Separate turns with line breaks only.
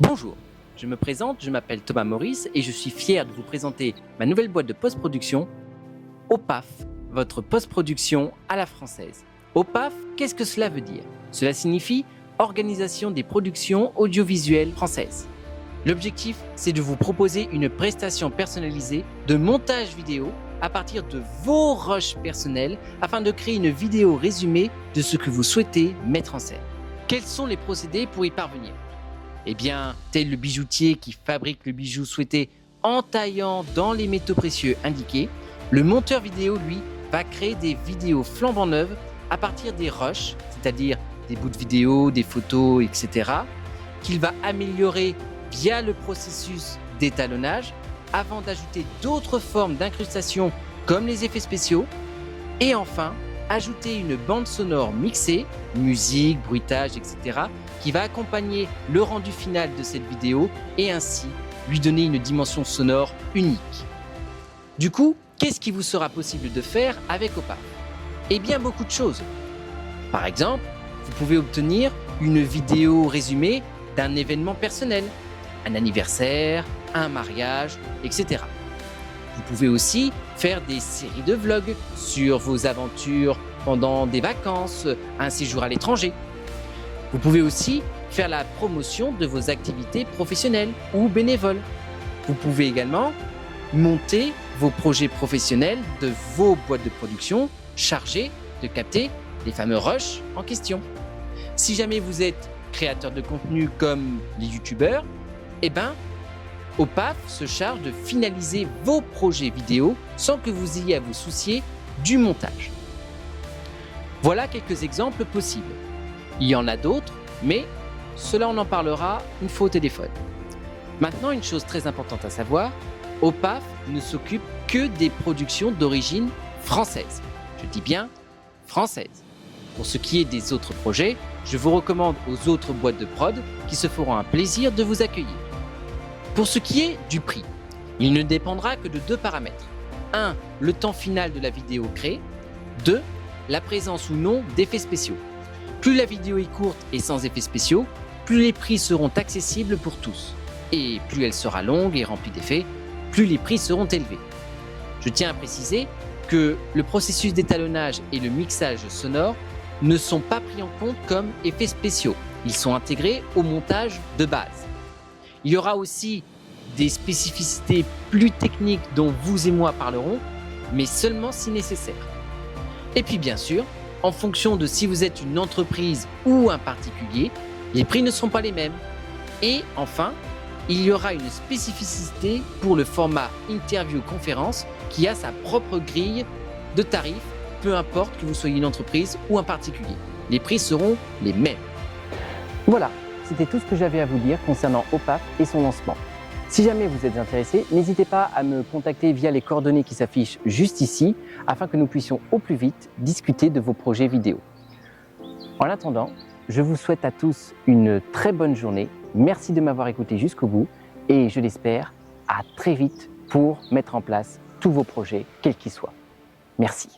Bonjour, je me présente, je m'appelle Thomas Maurice et je suis fier de vous présenter ma nouvelle boîte de post-production, OPAF, votre post-production à la française. OPAF, qu'est-ce que cela veut dire? Cela signifie Organisation des productions audiovisuelles françaises. L'objectif, c'est de vous proposer une prestation personnalisée de montage vidéo à partir de vos rushs personnels afin de créer une vidéo résumée de ce que vous souhaitez mettre en scène. Quels sont les procédés pour y parvenir? Eh bien, tel le bijoutier qui fabrique le bijou souhaité en taillant dans les métaux précieux indiqués, le monteur vidéo, lui, va créer des vidéos flambant neuves à partir des rushs, c'est-à-dire des bouts de vidéo, des photos, etc., qu'il va améliorer via le processus d'étalonnage avant d'ajouter d'autres formes d'incrustation comme les effets spéciaux et enfin ajouter une bande sonore mixée, musique, bruitage, etc., qui va accompagner le rendu final de cette vidéo et ainsi lui donner une dimension sonore unique. Du coup, qu'est-ce qui vous sera possible de faire avec OPAF? Eh bien, beaucoup de choses. Par exemple, vous pouvez obtenir une vidéo résumée d'un événement personnel, un anniversaire, un mariage, etc. Vous pouvez aussi faire des séries de vlogs sur vos aventures pendant des vacances, un séjour à l'étranger. Vous pouvez aussi faire la promotion de vos activités professionnelles ou bénévoles. Vous pouvez également monter vos projets professionnels de vos boîtes de production chargées de capter les fameux rushs en question. Si jamais vous êtes créateur de contenu comme les youtubeurs, eh bien, OPAF se charge de finaliser vos projets vidéo sans que vous ayez à vous soucier du montage. Voilà quelques exemples possibles. Il y en a d'autres, mais cela on en parlera une fois au téléphone. Maintenant, une chose très importante à savoir, OPAF ne s'occupe que des productions d'origine française. Je dis bien française. Pour ce qui est des autres projets, je vous recommande aux autres boîtes de prod qui se feront un plaisir de vous accueillir. Pour ce qui est du prix, il ne dépendra que de deux paramètres. 1. Le temps final de la vidéo créée. 2. La présence ou non d'effets spéciaux. Plus la vidéo est courte et sans effets spéciaux, plus les prix seront accessibles pour tous. Et plus elle sera longue et remplie d'effets, plus les prix seront élevés. Je tiens à préciser que le processus d'étalonnage et le mixage sonore ne sont pas pris en compte comme effets spéciaux. Ils sont intégrés au montage de base. Il y aura aussi des spécificités plus techniques dont vous et moi parlerons, mais seulement si nécessaire. Et puis bien sûr, en fonction de si vous êtes une entreprise ou un particulier, les prix ne seront pas les mêmes. Et enfin, il y aura une spécificité pour le format interview-conférence qui a sa propre grille de tarifs, peu importe que vous soyez une entreprise ou un particulier. Les prix seront les mêmes. Voilà, c'était tout ce que j'avais à vous dire concernant OPAF et son lancement. Si jamais vous êtes intéressé, n'hésitez pas à me contacter via les coordonnées qui s'affichent juste ici afin que nous puissions au plus vite discuter de vos projets vidéo. En attendant, je vous souhaite à tous une très bonne journée. Merci de m'avoir écouté jusqu'au bout et je l'espère à très vite pour mettre en place tous vos projets, quels qu'ils soient. Merci.